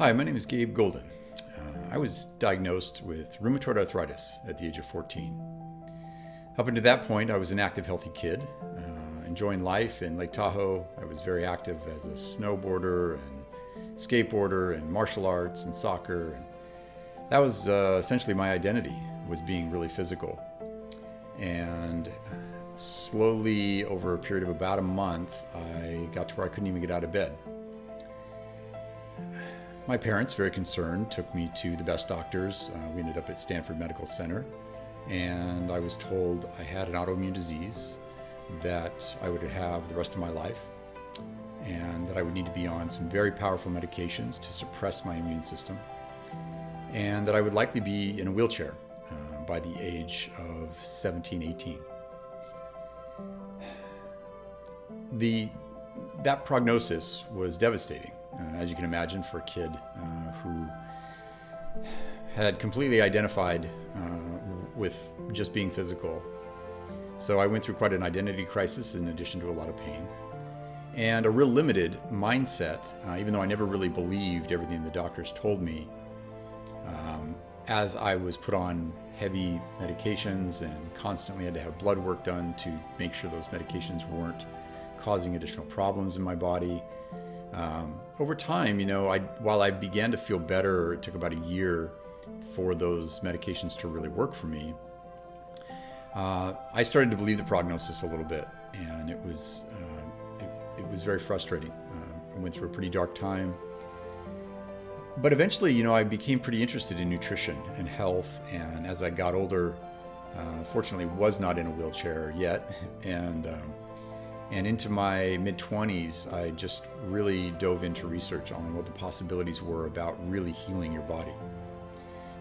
Hi, my name is Gabe Golden. I was diagnosed with rheumatoid arthritis at the age of 14. Up until that point, I was an active, healthy kid, enjoying life in Lake Tahoe. I was very active as a snowboarder and skateboarder and martial arts and soccer. And that was essentially my identity, was being really physical. And slowly, over a period of about a month, I got to where I couldn't even get out of bed. My parents, very concerned, took me to the best doctors. We ended up at Stanford Medical Center, and I was told I had an autoimmune disease that I would have the rest of my life, and that I would need to be on some very powerful medications to suppress my immune system, and that I would likely be in a wheelchair by the age of 17, 18. That prognosis was devastating. As you can imagine, for a kid who had completely identified with just being physical. So I went through quite an identity crisis in addition to a lot of pain. And a real limited mindset, even though I never really believed everything the doctors told me, as I was put on heavy medications and constantly had to have blood work done to make sure those medications weren't causing additional problems in my body. Over time, while I began to feel better, it took about a year for those medications to really work for me. I started to believe the prognosis a little bit, and it was very frustrating. I went through a pretty dark time. But eventually, I became pretty interested in nutrition and health, and as I got older, fortunately was not in a wheelchair yet, and into my mid-20s, I just really dove into research on what the possibilities were about really healing your body.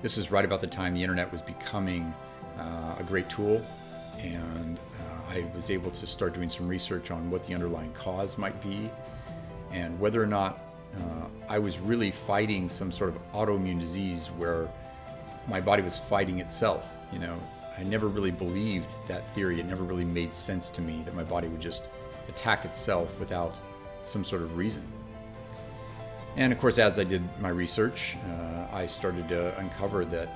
This is right about the time the internet was becoming a great tool, and I was able to start doing some research on what the underlying cause might be, and whether or not I was really fighting some sort of autoimmune disease where my body was fighting itself. I never really believed that theory. It never really made sense to me that my body would just attack itself without some sort of reason. And of course, as I did my research, I started to uncover that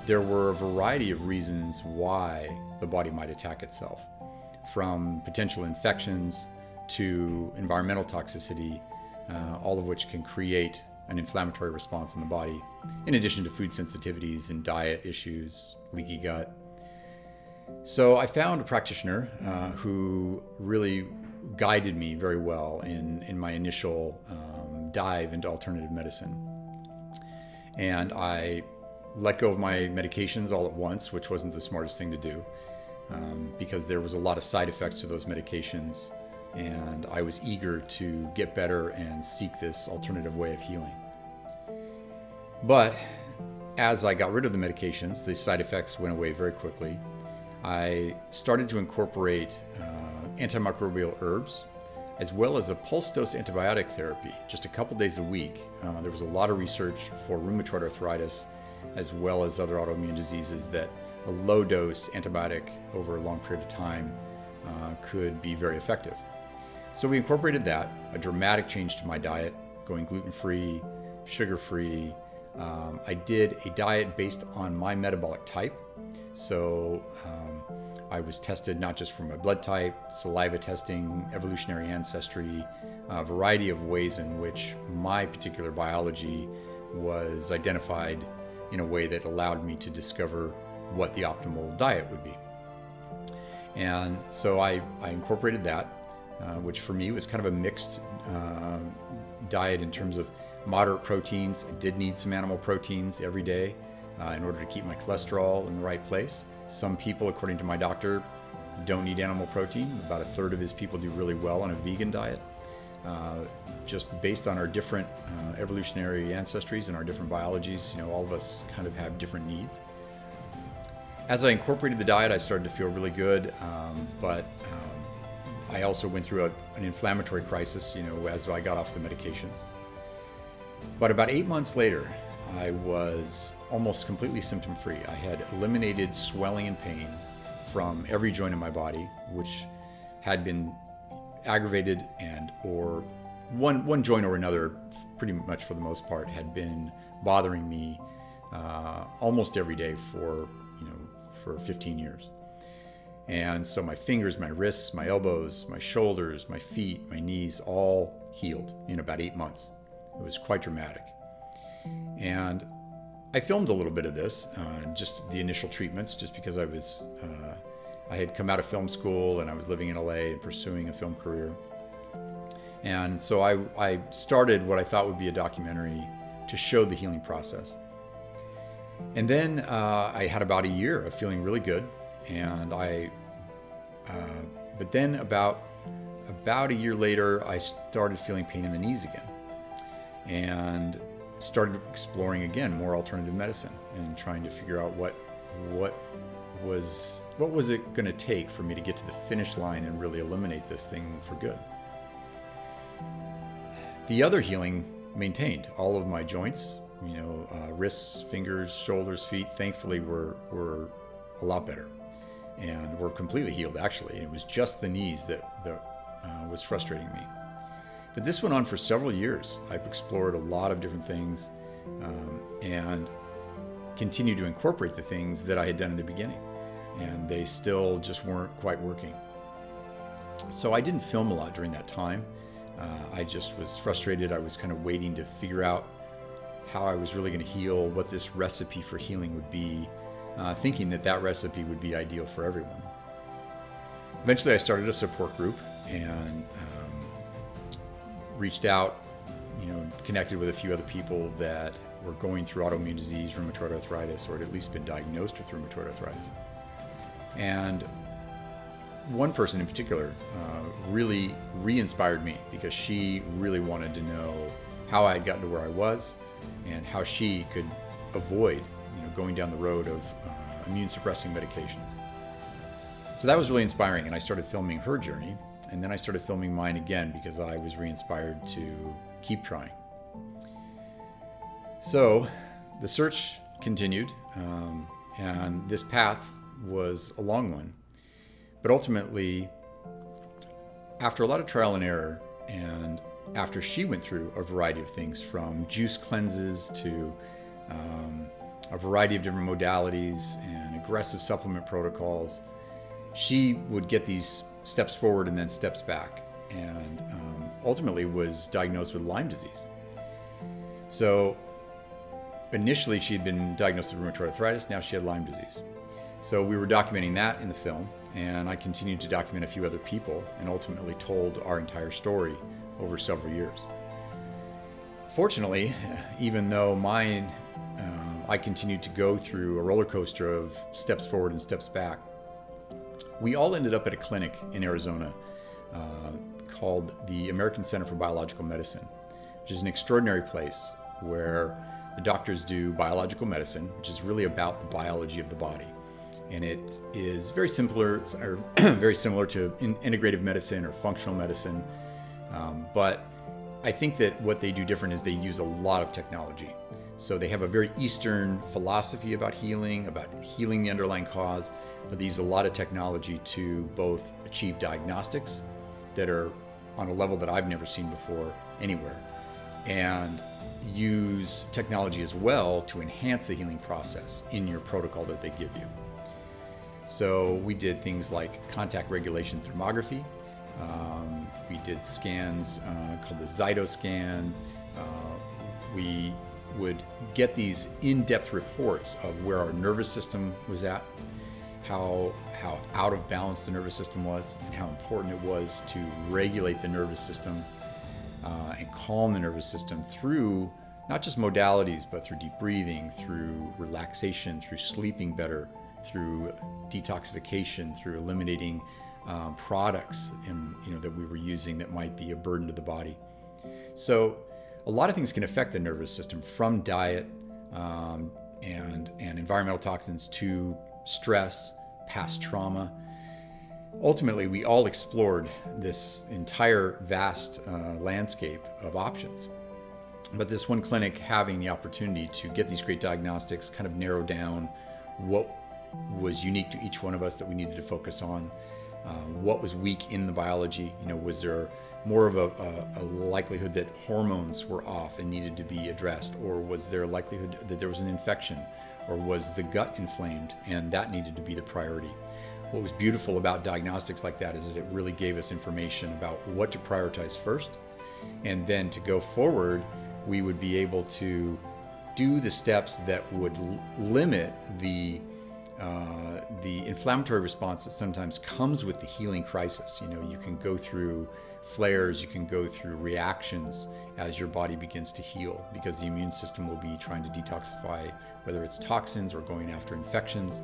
there were a variety of reasons why the body might attack itself, from potential infections to environmental toxicity, all of which can create an inflammatory response in the body, in addition to food sensitivities and diet issues, leaky gut. So I found a practitioner who really guided me very well in my initial dive into alternative medicine. And I let go of my medications all at once, which wasn't the smartest thing to do, because there was a lot of side effects to those medications, and I was eager to get better and seek this alternative way of healing. But as I got rid of the medications, the side effects went away very quickly. I started to incorporate antimicrobial herbs, as well as a pulse dose antibiotic therapy, just a couple days a week. There was a lot of research for rheumatoid arthritis, as well as other autoimmune diseases, that a low dose antibiotic over a long period of time could be very effective. So we incorporated that, a dramatic change to my diet, going gluten-free, sugar-free. I did a diet based on my metabolic type. So I was tested not just for my blood type, saliva testing, evolutionary ancestry, a variety of ways in which my particular biology was identified in a way that allowed me to discover what the optimal diet would be. And so I incorporated that, which for me was kind of a mixed diet in terms of moderate proteins. I did need some animal proteins every day in order to keep my cholesterol in the right place. Some people, according to my doctor, don't need animal protein. About a third of his people do really well on a vegan diet. Just based on our different evolutionary ancestries and our different biologies, all of us kind of have different needs. As I incorporated the diet, I started to feel really good, but I also went through an inflammatory crisis, as I got off the medications. But about 8 months later, I was almost completely symptom-free. I had eliminated swelling and pain from every joint in my body, which had been aggravated and or one joint or another, pretty much for the most part, had been bothering me almost every day for 15 years. And so my fingers, my wrists, my elbows, my shoulders, my feet, my knees all healed in about 8 months. It was quite dramatic. And I filmed a little bit of this, just the initial treatments, just because I had come out of film school and I was living in LA and pursuing a film career. And so I started what I thought would be a documentary to show the healing process. And then I had about a year of feeling really good. And but then about a year later, I started feeling pain in the knees again, and started exploring again more alternative medicine and trying to figure out what was it going to take for me to get to the finish line and really eliminate this thing for good. The other healing maintained. All of my joints, wrists, fingers, shoulders, feet, thankfully were a lot better and were completely healed, actually. It was just the knees that was frustrating me. But this went on for several years. I've explored a lot of different things and continued to incorporate the things that I had done in the beginning, and they still just weren't quite working. So I didn't film a lot during that time. I just was frustrated. I was kind of waiting to figure out how I was really going to heal, what this recipe for healing would be, thinking that recipe would be ideal for everyone. Eventually I started a support group and reached out, connected with a few other people that were going through autoimmune disease, rheumatoid arthritis, or had at least been diagnosed with rheumatoid arthritis. And one person in particular really re-inspired me, because she really wanted to know how I had gotten to where I was and how she could avoid going down the road of immune suppressing medications. So that was really inspiring, and I started filming her journey, and then I started filming mine again because I was re-inspired to keep trying. So the search continued, and this path was a long one. But ultimately, after a lot of trial and error, and after she went through a variety of things, from juice cleanses to a variety of different modalities and aggressive supplement protocols, she would get these steps forward and then steps back, and ultimately was diagnosed with Lyme disease. So initially she had been diagnosed with rheumatoid arthritis, now she had Lyme disease. So we were documenting that in the film, and I continued to document a few other people, and ultimately told our entire story over several years. Fortunately, even though mine, I continued to go through a roller coaster of steps forward and steps back, we all ended up at a clinic in Arizona called the American Center for Biological Medicine, which is an extraordinary place where the doctors do biological medicine, which is really about the biology of the body. And it is very similar to integrative medicine or functional medicine. But I think that what they do different is they use a lot of technology. So they have a very Eastern philosophy about healing the underlying cause, but they use a lot of technology to both achieve diagnostics that are on a level that I've never seen before anywhere, and use technology as well to enhance the healing process in your protocol that they give you. So we did things like contact regulation thermography. We did scans called the zyto scan. We would get these in-depth reports of where our nervous system was at, how out of balance the nervous system was, and how important it was to regulate the nervous system and calm the nervous system through not just modalities, but through deep breathing, through relaxation, through sleeping better, through detoxification, through eliminating products that we were using that might be a burden to the body. So a lot of things can affect the nervous system, from diet and environmental toxins to stress, past trauma. Ultimately, we all explored this entire vast landscape of options. But this one clinic, having the opportunity to get these great diagnostics, kind of narrow down what was unique to each one of us that we needed to focus on, What was weak in the biology? Was there more of a likelihood that hormones were off and needed to be addressed? Or was there a likelihood that there was an infection? Or was the gut inflamed and that needed to be the priority? What was beautiful about diagnostics like that is that it really gave us information about what to prioritize first. And then to go forward, we would be able to do the steps that would limit the inflammatory response that sometimes comes with the healing crisis. You can go through flares, you can go through reactions as your body begins to heal, because the immune system will be trying to detoxify, whether it's toxins or going after infections.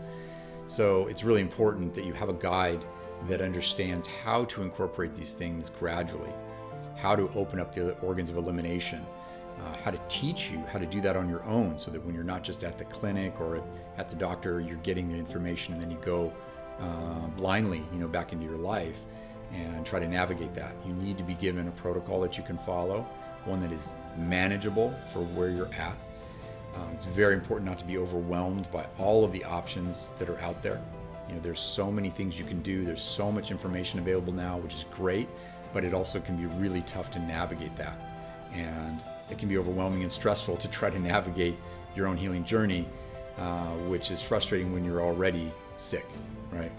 So it's really important that you have a guide that understands how to incorporate these things gradually, how to open up the organs of elimination, how to teach you how to do that on your own, so that when you're not just at the clinic or at the doctor, you're getting the information and then you go blindly, back into your life and try to navigate that. You need to be given a protocol that you can follow, one that is manageable for where you're at. It's very important not to be overwhelmed by all of the options that are out there. There's so many things you can do. There's so much information available now, which is great, but it also can be really tough to navigate that. And it can be overwhelming and stressful to try to navigate your own healing journey, which is frustrating when you're already sick, right?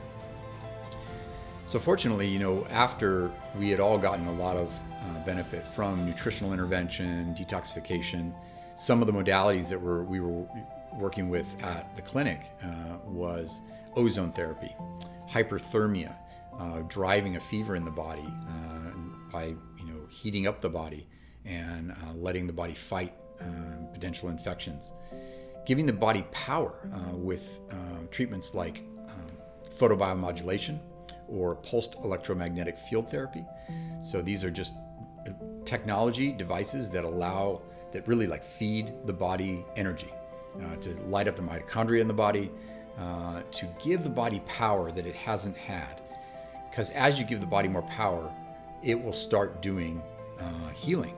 So fortunately, after we had all gotten a lot of benefit from nutritional intervention, detoxification, some of the modalities that we were working with at the clinic was ozone therapy, hyperthermia, driving a fever in the body by heating up the body and letting the body fight potential infections, giving the body power with treatments like photobiomodulation or pulsed electromagnetic field therapy. So these are just technology devices that really feed the body energy, to light up the mitochondria in the body, to give the body power that it hasn't had. Because as you give the body more power, it will start doing healing.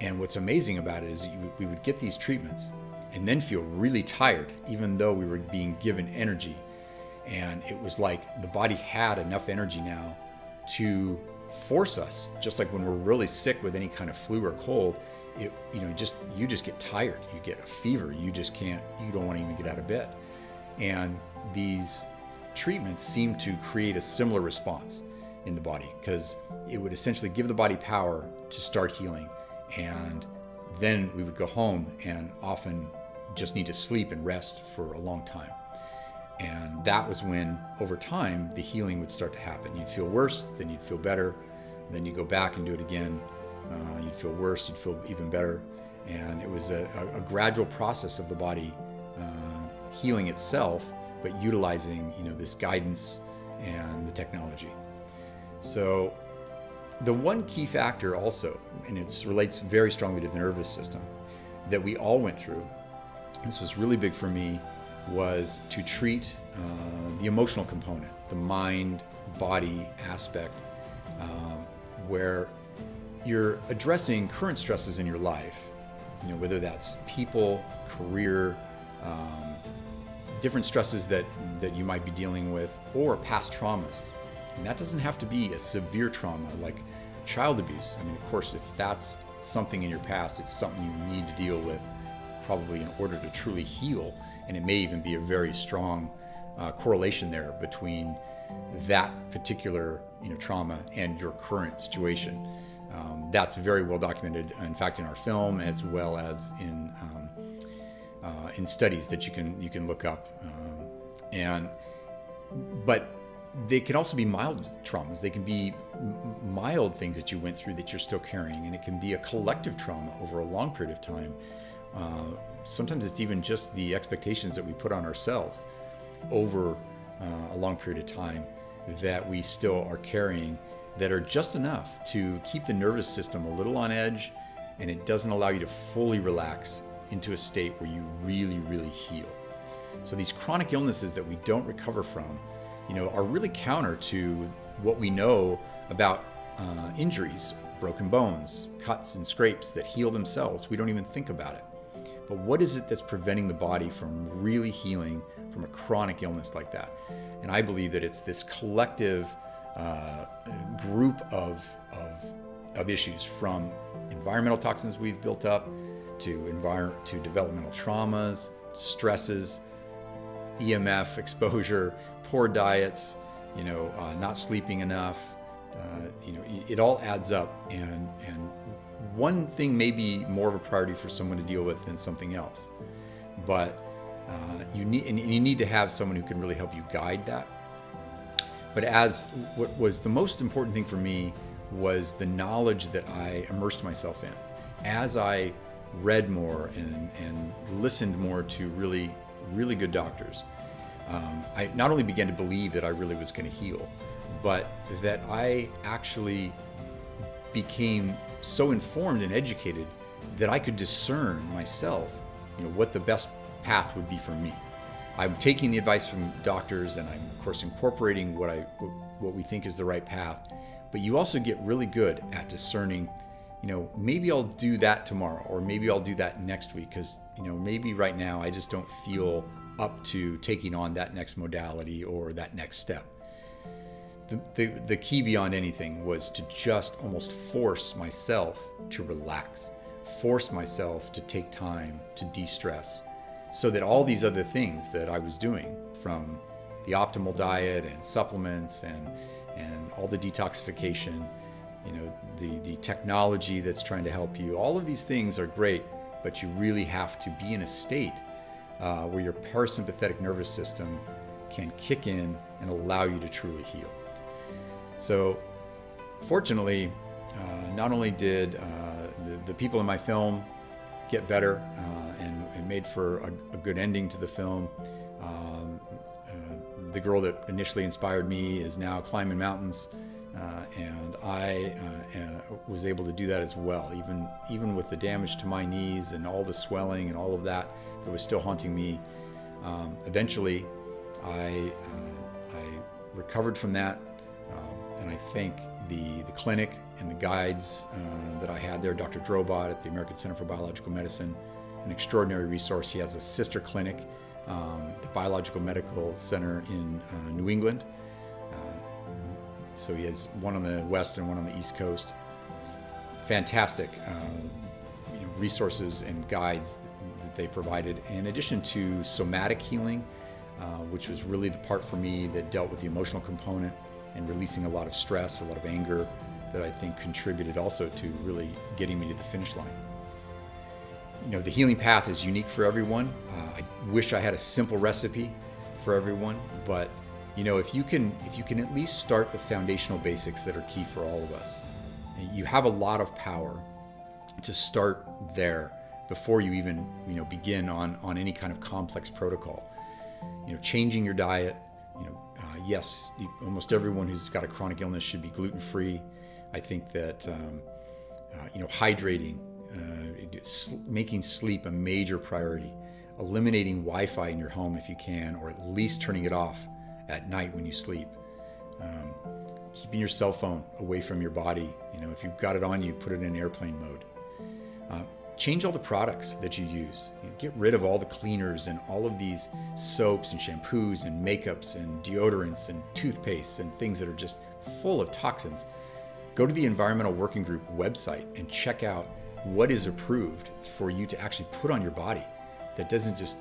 And what's amazing about it is we would get these treatments and then feel really tired, even though we were being given energy. And it was like the body had enough energy now to force us, just like when we're really sick with any kind of flu or cold, you just get tired, you get a fever, you don't want to even get out of bed. And these treatments seem to create a similar response in the body, because it would essentially give the body power to start healing. And then we would go home and often just need to sleep and rest for a long time. And that was when, over time, the healing would start to happen. You'd feel worse, then you'd feel better, then you'd go back and do it again. You'd feel worse, you'd feel even better. And it was a gradual process of the body healing itself, but utilizing this guidance and the technology. So the one key factor also, and it relates very strongly to the nervous system, that we all went through, this was really big for me, was to treat the emotional component, the mind-body aspect, where you're addressing current stresses in your life, whether that's people, career, different stresses that you might be dealing with, or past traumas. And that doesn't have to be a severe trauma like child abuse. I mean, of course, if that's something in your past, it's something you need to deal with probably in order to truly heal. And it may even be a very strong correlation there between that particular trauma and your current situation. That's very well documented, in fact, in our film, as well as in studies that you can look up. But they can also be mild traumas. They can be mild things that you went through that you're still carrying, and it can be a collective trauma over a long period of time. Sometimes it's even just the expectations that we put on ourselves over a long period of time that we still are carrying, that are just enough to keep the nervous system a little on edge, and it doesn't allow you to fully relax into a state where you really, really heal. So these chronic illnesses that we don't recover from, are really counter to what we know about injuries, broken bones, cuts and scrapes that heal themselves. We don't even think about it. But what is it that's preventing the body from really healing from a chronic illness like that? And I believe that it's this collective group of issues, from environmental toxins we've built up to developmental traumas, stresses, EMF exposure, poor diets, not sleeping enough. It all adds up, and one thing may be more of a priority for someone to deal with than something else. But you need to have someone who can really help you guide that. But what was the most important thing for me was the knowledge that I immersed myself in. As I read more and listened more to really, really good doctors, I not only began to believe that I really was going to heal, but that I actually became so informed and educated that I could discern myself, what the best path would be for me. I'm taking the advice from doctors, and I'm of course incorporating what we think is the right path. But you also get really good at discerning, maybe I'll do that tomorrow, or maybe I'll do that next week, because maybe right now I just don't feel up to taking on that next modality or that next step. The key beyond anything was to just almost force myself to relax, force myself to take time to de-stress, so that all these other things that I was doing, from the optimal diet and supplements and all the detoxification, the technology that's trying to help you, all of these things are great, but you really have to be in a state where your parasympathetic nervous system can kick in and allow you to truly heal. So fortunately, not only did the people in my film get better and made for a good ending to the film, the girl that initially inspired me is now climbing mountains, and I was able to do that as well, even with the damage to my knees and all the swelling and all of that was still haunting me. Eventually, I recovered from that. And I thank the clinic and the guides that I had there, Dr. Drobot at the American Center for Biological Medicine, an extraordinary resource. He has a sister clinic, the Biological Medical Center in New England. So he has one on the west and one on the east coast. Fantastic resources and guides that they provided, in addition to somatic healing, which was really the part for me that dealt with the emotional component and releasing a lot of stress, a lot of anger, that I think contributed also to really getting me to the finish line. The healing path is unique for everyone. I wish I had a simple recipe for everyone, but if you can at least start the foundational basics that are key for all of us, you have a lot of power to start there before you even begin on any kind of complex protocol. Changing your diet. Yes, almost everyone who's got a chronic illness should be gluten-free. I think that hydrating, making sleep a major priority, eliminating Wi-Fi in your home if you can, or at least turning it off at night when you sleep. Keeping your cell phone away from your body. If you've got it on you, put it in airplane mode. Change all the products that you use. Get rid of all the cleaners and all of these soaps and shampoos and makeups and deodorants and toothpastes and things that are just full of toxins. Go to the Environmental Working Group website and check out what is approved for you to actually put on your body that doesn't just,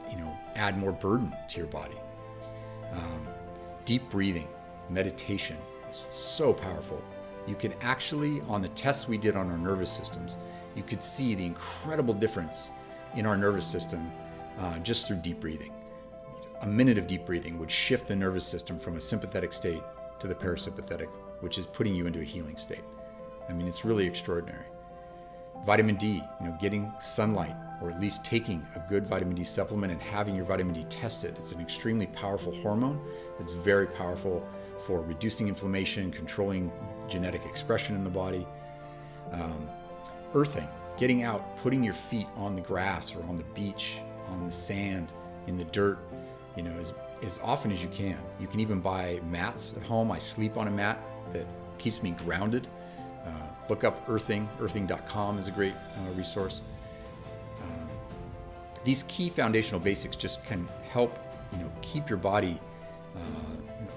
add more burden to your body. Deep breathing, meditation is so powerful. You can actually, on the tests we did on our nervous systems, you could see the incredible difference in our nervous system just through deep breathing. A minute of deep breathing would shift the nervous system from a sympathetic state to the parasympathetic, which is putting you into a healing state. It's really extraordinary. Vitamin D, getting sunlight, or at least taking a good vitamin D supplement and having your vitamin D tested. It's an extremely powerful hormone that's very powerful for reducing inflammation, controlling genetic expression in the body. Earthing, getting out, putting your feet on the grass or on the beach, on the sand, in the dirt, as often as you can. You can even buy mats at home. I sleep on a mat that keeps me grounded. Look up earthing. Earthing.com is a great resource. These key foundational basics just can help, keep your body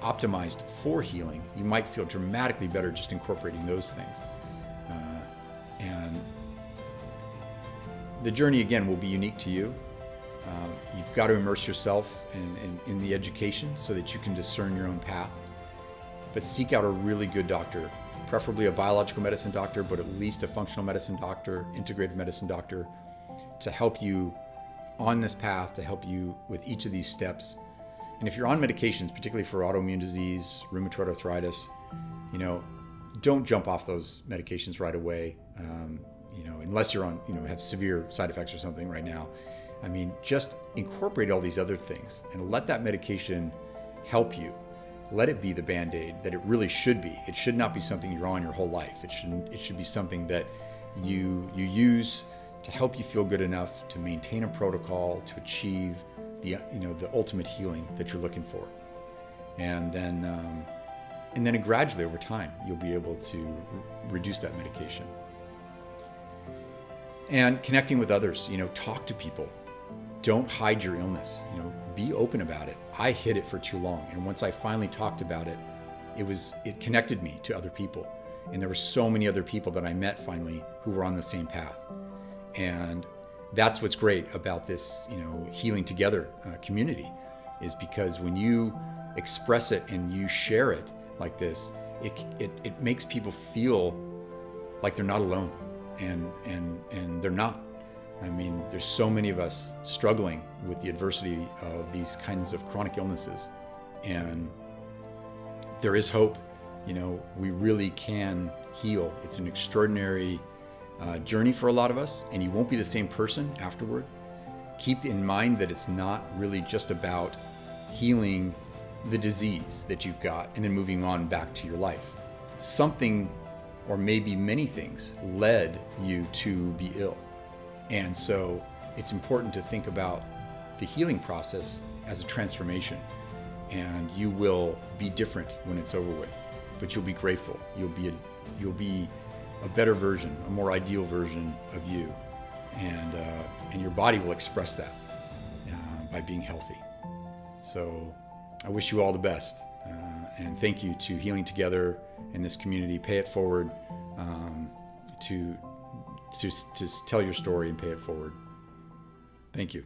optimized for healing, you might feel dramatically better just incorporating those things. And the journey, again, will be unique to you. You've got to immerse yourself in the education so that you can discern your own path. But seek out a really good doctor, preferably a biological medicine doctor, but at least a functional medicine doctor, integrative medicine doctor, to help you on this path, to help you with each of these steps. And if you're on medications, particularly for autoimmune disease, rheumatoid arthritis, don't jump off those medications right away. Unless you're on, have severe side effects or something right now. I mean, just incorporate all these other things and let that medication help you. Let it be the Band-Aid that it really should be. It should not be something you're on your whole life. It should be something that you use to help you feel good enough to maintain a protocol to achieve the ultimate healing that you're looking for. And then gradually over time, you'll be able to reduce that medication. And connecting with others, talk to people. Don't hide your illness, be open about it. I hid it for too long. And once I finally talked about it, it connected me to other people. And there were so many other people that I met finally who were on the same path. And that's what's great about this, Healing Together community, is because when you express it and you share it like this, it makes people feel like they're not alone, and they're not. I mean, there's so many of us struggling with the adversity of these kinds of chronic illnesses, and there is hope. We really can heal. It's an extraordinary journey for a lot of us, and you won't be the same person afterward. Keep in mind that it's not really just about healing the disease that you've got and then moving on back to your life. Something, or maybe many things, led you to be ill. And so it's important to think about the healing process as a transformation, and you will be different when it's over with, but you'll be grateful. You'll be a better version, a more ideal version of you, and your body will express that by being healthy. So I wish you all the best, and thank you to Healing Together and this community. Pay it forward, to tell your story and pay it forward. Thank you.